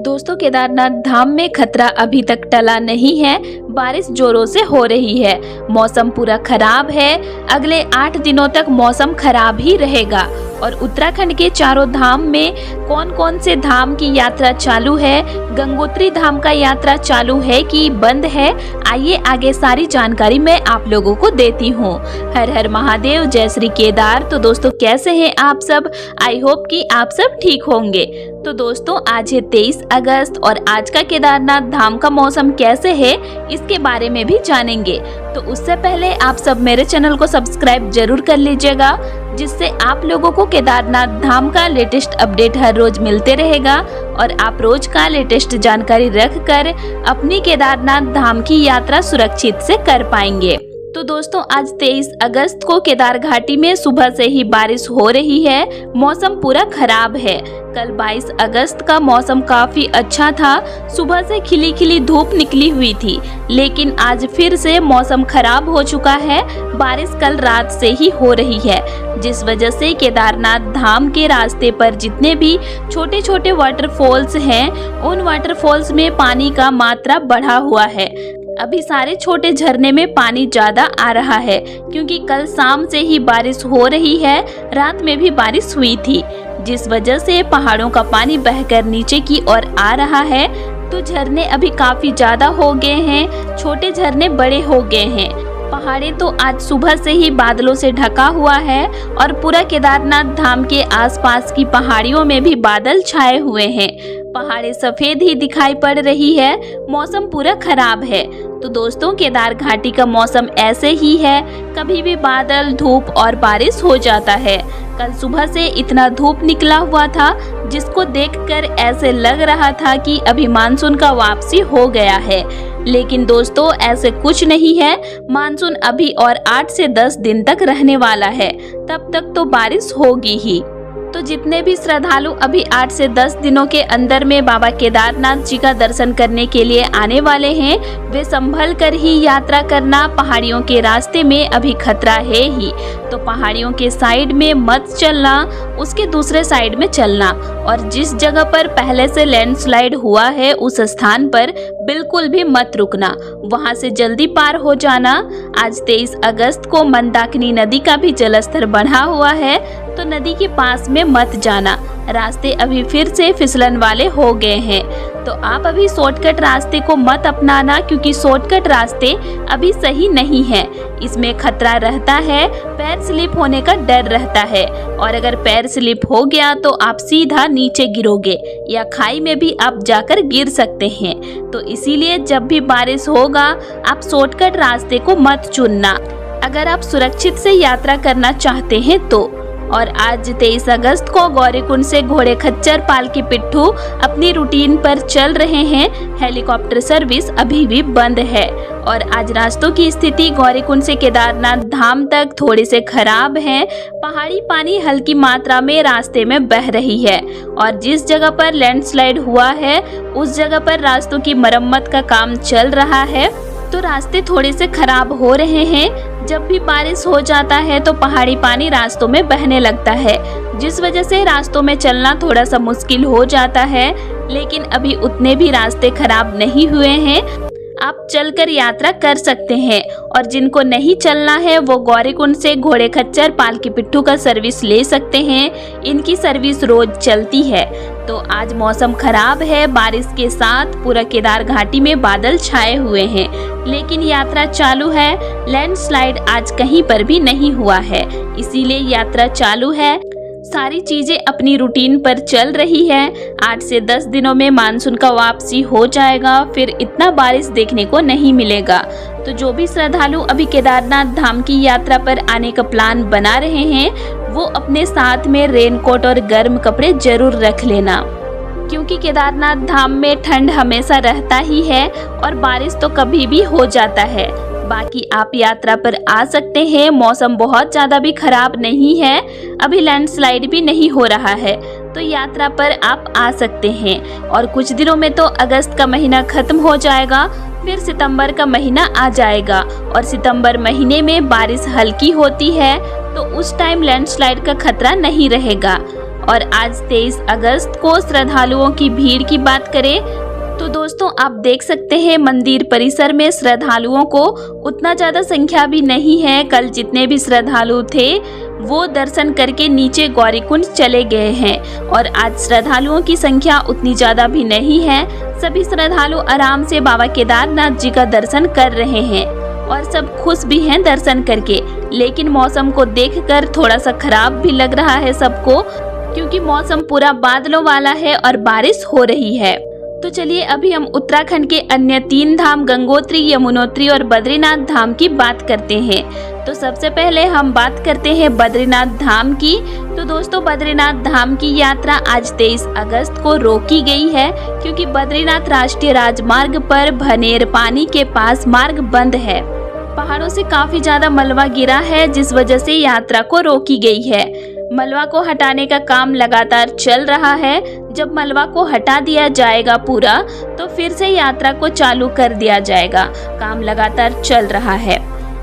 दोस्तों, केदारनाथ धाम में खतरा अभी तक टला नहीं है। बारिश जोरों से हो रही है। मौसम पूरा खराब है। अगले 8 दिनों तक मौसम खराब ही रहेगा। और उत्तराखंड के चारों धाम में कौन कौन से धाम की यात्रा चालू है, गंगोत्री धाम का यात्रा चालू है कि बंद है, आइए आगे सारी जानकारी मैं आप लोगों को देती हूँ। हर हर महादेव, जय श्री केदार। तो दोस्तों, कैसे हैं आप सब? आई होप कि आप सब ठीक होंगे। तो दोस्तों, आज है 23 अगस्त और आज का केदारनाथ धाम का मौसम कैसे है इसके बारे में भी जानेंगे। तो उससे पहले आप सब मेरे चैनल को सब्सक्राइब जरूर कर लीजिएगा, जिससे आप लोगों को केदारनाथ धाम का लेटेस्ट अपडेट हर रोज मिलते रहेगा और आप रोज का लेटेस्ट जानकारी रखकर अपनी केदारनाथ धाम की यात्रा सुरक्षित से कर पाएंगे। तो दोस्तों, आज 23 अगस्त को केदार घाटी में सुबह से ही बारिश हो रही है। मौसम पूरा खराब है। कल 22 अगस्त का मौसम काफी अच्छा था। सुबह से खिली खिली धूप निकली हुई थी, लेकिन आज फिर से मौसम खराब हो चुका है। बारिश कल रात से ही हो रही है, जिस वजह से केदारनाथ धाम के रास्ते पर जितने भी छोटे छोटे वाटरफॉल्स हैं, उन वाटरफॉल्स में पानी का मात्रा बढ़ा हुआ है। अभी सारे छोटे झरने में पानी ज्यादा आ रहा है, क्योंकि कल शाम से ही बारिश हो रही है। रात में भी बारिश हुई थी, जिस वजह से पहाड़ों का पानी बहकर नीचे की ओर आ रहा है। तो झरने अभी काफी ज्यादा हो गए हैं, छोटे झरने बड़े हो गए हैं। पहाड़ें तो आज सुबह से ही बादलों से ढका हुआ है और पूरा केदारनाथ धाम के आसपास की पहाड़ियों में भी बादल छाए हुए हैं। पहाड़ें सफेद ही दिखाई पड़ रही है। मौसम पूरा खराब है। तो दोस्तों, केदार घाटी का मौसम ऐसे ही है, कभी भी बादल, धूप और बारिश हो जाता है। कल सुबह से इतना धूप निकला हुआ था, जिसको देखकर ऐसे लग रहा था कि अभी मानसून का वापसी हो गया है। लेकिन दोस्तों, ऐसे कुछ नहीं है। मानसून अभी और 8 से 10 दिन तक रहने वाला है। तब तक तो बारिश होगी ही। तो जितने भी श्रद्धालु अभी 8 से 10 दिनों के अंदर में बाबा केदारनाथ जी का दर्शन करने के लिए आने वाले हैं, वे संभल कर ही यात्रा करना। पहाड़ियों के रास्ते में अभी खतरा है ही, तो पहाड़ियों के साइड में मत चलना, उसके दूसरे साइड में चलना। और जिस जगह पर पहले से लैंडस्लाइड हुआ है, उस स्थान पर बिल्कुल भी मत रुकना, वहां से जल्दी पार हो जाना। आज 23 अगस्त को मंदाकिनी नदी का भी जलस्तर बढ़ा हुआ है, तो नदी के पास में मत जाना। रास्ते अभी फिर से फिसलन वाले हो गए हैं, तो आप अभी शॉर्टकट रास्ते को मत अपनाना, क्योंकि शॉर्टकट रास्ते अभी सही नहीं है। इसमें खतरा रहता है, पैर स्लिप होने का डर रहता है, और अगर पैर स्लिप हो गया तो आप सीधा नीचे गिरोगे या खाई में भी आप जाकर गिर सकते हैं। तो इसीलिए जब भी बारिश होगा, आप शॉर्टकट रास्ते को मत चुनना, अगर आप सुरक्षित से यात्रा करना चाहते हैं तो। और आज 23 अगस्त को गौरीकुंड से घोड़े खच्चर, पालकी पिट्ठू अपनी रूटीन पर चल रहे हैं। हेलीकॉप्टर सर्विस अभी भी बंद है। और आज रास्तों की स्थिति गौरीकुंड से केदारनाथ धाम तक थोड़ी से खराब है। पहाड़ी पानी हल्की मात्रा में रास्ते में बह रही है, और जिस जगह पर लैंडस्लाइड हुआ है, उस जगह पर रास्तों की मरम्मत का काम चल रहा है। तो रास्ते थोड़े से खराब हो रहे हैं। जब भी बारिश हो जाता है तो पहाड़ी पानी रास्तों में बहने लगता है, जिस वजह से रास्तों में चलना थोड़ा सा मुश्किल हो जाता है। लेकिन अभी उतने भी रास्ते खराब नहीं हुए हैं, आप चलकर यात्रा कर सकते हैं। और जिनको नहीं चलना है, वो गौरीकुंड से घोड़े खच्चर, पालकी पिट्ठू का सर्विस ले सकते हैं। इनकी सर्विस रोज चलती है। तो आज मौसम खराब है, बारिश के साथ पूरा केदार घाटी में बादल छाए हुए हैं, लेकिन यात्रा चालू है। लैंडस्लाइड आज कहीं पर भी नहीं हुआ है, इसीलिए यात्रा चालू है। सारी चीजें अपनी रूटीन पर चल रही है। 8 से 10 दिनों में मानसून का वापसी हो जाएगा, फिर इतना बारिश देखने को नहीं मिलेगा। तो जो भी श्रद्धालु अभी केदारनाथ धाम की यात्रा पर आने का प्लान बना रहे हैं, वो अपने साथ में रेनकोट और गर्म कपड़े जरूर रख लेना, क्योंकि केदारनाथ धाम में ठंड हमेशा रहता ही है और बारिश तो कभी भी हो जाता है। बाकी आप यात्रा पर आ सकते हैं। मौसम बहुत ज़्यादा भी खराब नहीं है, अभी लैंडस्लाइड भी नहीं हो रहा है, तो यात्रा पर आप आ सकते हैं। और कुछ दिनों में तो अगस्त का महीना खत्म हो जाएगा, फिर सितंबर का महीना आ जाएगा। और सितंबर महीने में बारिश हल्की होती है, तो उस टाइम लैंडस्लाइड का खतरा नहीं रहेगा। और आज 23 अगस्त को श्रद्धालुओं की भीड़ की बात करें तो दोस्तों आप देख सकते हैं मंदिर परिसर में श्रद्धालुओं को उतना ज़्यादा संख्या भी नहीं है। कल जितने भी श्रद्धालु थे वो दर्शन करके नीचे गौरीकुंड चले गए हैं और आज श्रद्धालुओं की संख्या उतनी ज़्यादा भी नहीं है। सभी श्रद्धालु आराम से बाबा केदारनाथ जी का दर्शन कर रहे हैं और सब खुश भी हैं दर्शन करके। लेकिन मौसम को देखकर थोड़ा सा खराब भी लग रहा है सबको, क्योंकि मौसम पूरा बादलों वाला है और बारिश हो रही है। तो चलिए अभी हम उत्तराखंड के अन्य 3 धाम गंगोत्री, यमुनोत्री और बद्रीनाथ धाम की बात करते हैं। तो सबसे पहले हम बात करते हैं बद्रीनाथ धाम की। तो दोस्तों बद्रीनाथ धाम की यात्रा आज 23 अगस्त को रोकी गई है, क्योंकि बद्रीनाथ राष्ट्रीय राजमार्ग पर भनेर पानी के पास मार्ग बंद है। पहाड़ों से काफी ज्यादा मलबा गिरा है, जिस वजह से यात्रा को रोकी गई है। मलबा को हटाने का काम लगातार चल रहा है। जब मलबा को हटा दिया जाएगा पूरा, तो फिर से यात्रा को चालू कर दिया जाएगा। काम लगातार चल रहा है।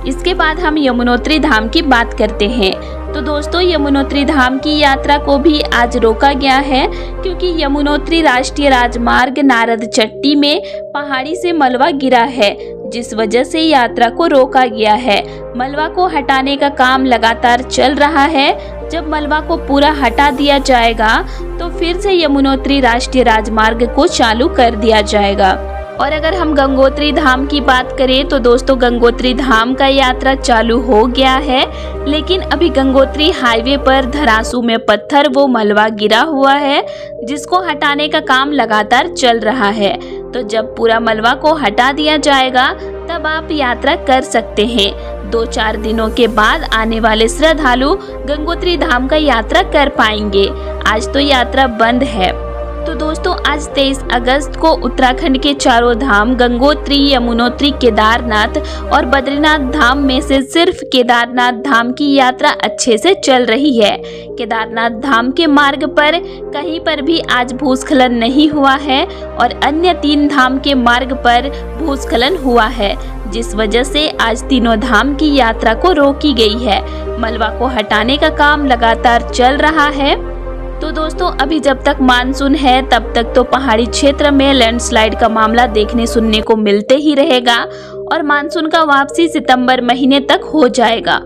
इसके बाद हम यमुनोत्री धाम की बात करते हैं। तो दोस्तों यमुनोत्री धाम की यात्रा को भी आज रोका गया है, क्योंकि यमुनोत्री राष्ट्रीय राजमार्ग नारद चट्टी में पहाड़ी से मलबा गिरा है, जिस वजह से यात्रा को रोका गया है। मलबा को हटाने का काम लगातार चल रहा है। जब मलबा को पूरा हटा दिया जाएगा तो फिर से यमुनोत्री राष्ट्रीय राजमार्ग को चालू कर दिया जाएगा। और अगर हम गंगोत्री धाम की बात करें तो दोस्तों गंगोत्री धाम का यात्रा चालू हो गया है, लेकिन अभी गंगोत्री हाईवे पर धरासू में पत्थर वो मलबा गिरा हुआ है, जिसको हटाने का काम लगातार चल रहा है। तो जब पूरा मलबा को हटा दिया जाएगा तब आप यात्रा कर सकते हैं। 2-4 दिनों के बाद आने वाले श्रद्धालु गंगोत्री धाम का यात्रा कर पाएंगे। आज तो यात्रा बंद है। तो दोस्तों आज 23 अगस्त को उत्तराखंड के चारों धाम गंगोत्री, यमुनोत्री, केदारनाथ और बद्रीनाथ धाम में से सिर्फ केदारनाथ धाम की यात्रा अच्छे से चल रही है। केदारनाथ धाम के मार्ग पर कहीं पर भी आज भूस्खलन नहीं हुआ है और अन्य 3 धाम के मार्ग पर भूस्खलन हुआ है, जिस वजह से आज तीनों धाम की यात्रा को रोकी गई है। मलबा को हटाने का काम लगातार चल रहा है। तो दोस्तों अभी जब तक मानसून है तब तक तो पहाड़ी क्षेत्र में लैंडस्लाइड का मामला देखने सुनने को मिलते ही रहेगा और मानसून का वापसी सितंबर महीने तक हो जाएगा।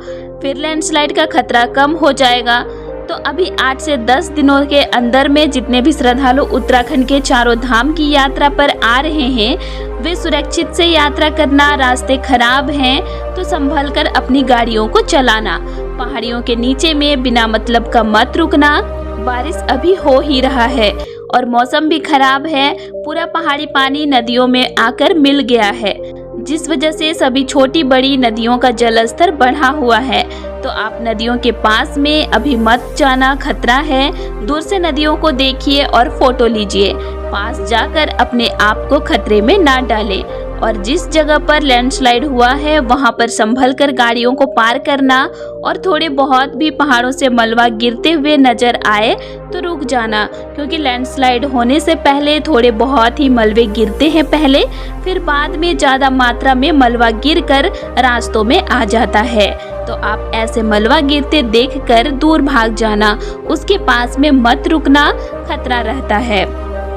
फिर लैंडस्लाइड का खतरा कम हो जाएगा। तो अभी 8 से 10 दिनों के अंदर में जितने भी श्रद्धालु उत्तराखंड के चारों धाम की यात्रा पर आ रहे हैं वे सुरक्षित से यात्रा करना। रास्ते खराब हैं तो संभल कर अपनी गाड़ियों को चलाना। पहाड़ियों के नीचे में बिना मतलब का मत रुकना। बारिश अभी हो ही रहा है और मौसम भी खराब है। पूरा पहाड़ी पानी नदियों में आकर मिल गया है, जिस वजह से सभी छोटी बड़ी नदियों का जलस्तर बढ़ा हुआ है। तो आप नदियों के पास में अभी मत जाना, खतरा है। दूर से नदियों को देखिए और फोटो लीजिए। पास जाकर अपने आप को खतरे में ना डालें। और जिस जगह पर लैंडस्लाइड हुआ है वहां पर संभल कर गाड़ियों को पार करना और थोड़े बहुत भी पहाड़ों से मलबा गिरते हुए नजर आए तो रुक जाना, क्योंकि लैंडस्लाइड होने से पहले थोड़े बहुत ही मलबे गिरते हैं पहले, फिर बाद में ज्यादा मात्रा में मलबा गिरकर रास्तों में आ जाता है। तो आप ऐसे मलबा गिरते देखकर दूर भाग जाना, उसके पास में मत रुकना, खतरा रहता है।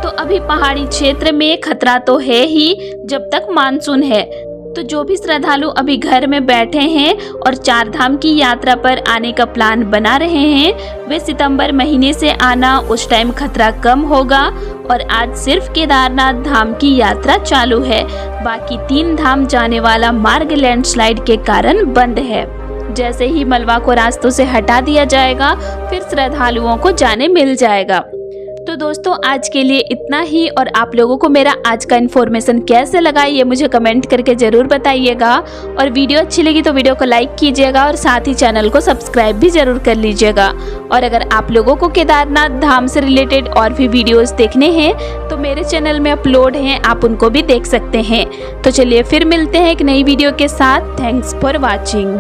तो अभी पहाड़ी क्षेत्र में खतरा तो है ही जब तक मानसून है। तो जो भी श्रद्धालु अभी घर में बैठे हैं और 4 धाम की यात्रा पर आने का प्लान बना रहे हैं वे सितंबर महीने से आना, उस टाइम खतरा कम होगा। और आज सिर्फ केदारनाथ धाम की यात्रा चालू है, बाकी 3 धाम जाने वाला मार्ग लैंडस्लाइड के कारण बंद है। जैसे ही मलबा को रास्तों से हटा दिया जाएगा फिर श्रद्धालुओं को जाने मिल जाएगा। तो दोस्तों आज के लिए इतना ही। और आप लोगों को मेरा आज का इन्फॉर्मेशन कैसे लगा ये मुझे कमेंट करके ज़रूर बताइएगा। और वीडियो अच्छी लगी तो वीडियो को लाइक कीजिएगा और साथ ही चैनल को सब्सक्राइब भी ज़रूर कर लीजिएगा। और अगर आप लोगों को केदारनाथ धाम से रिलेटेड और भी वीडियोस देखने हैं तो मेरे चैनल में अपलोड हैं, आप उनको भी देख सकते हैं। तो चलिए फिर मिलते हैं एक नई वीडियो के साथ। Thanks for watching.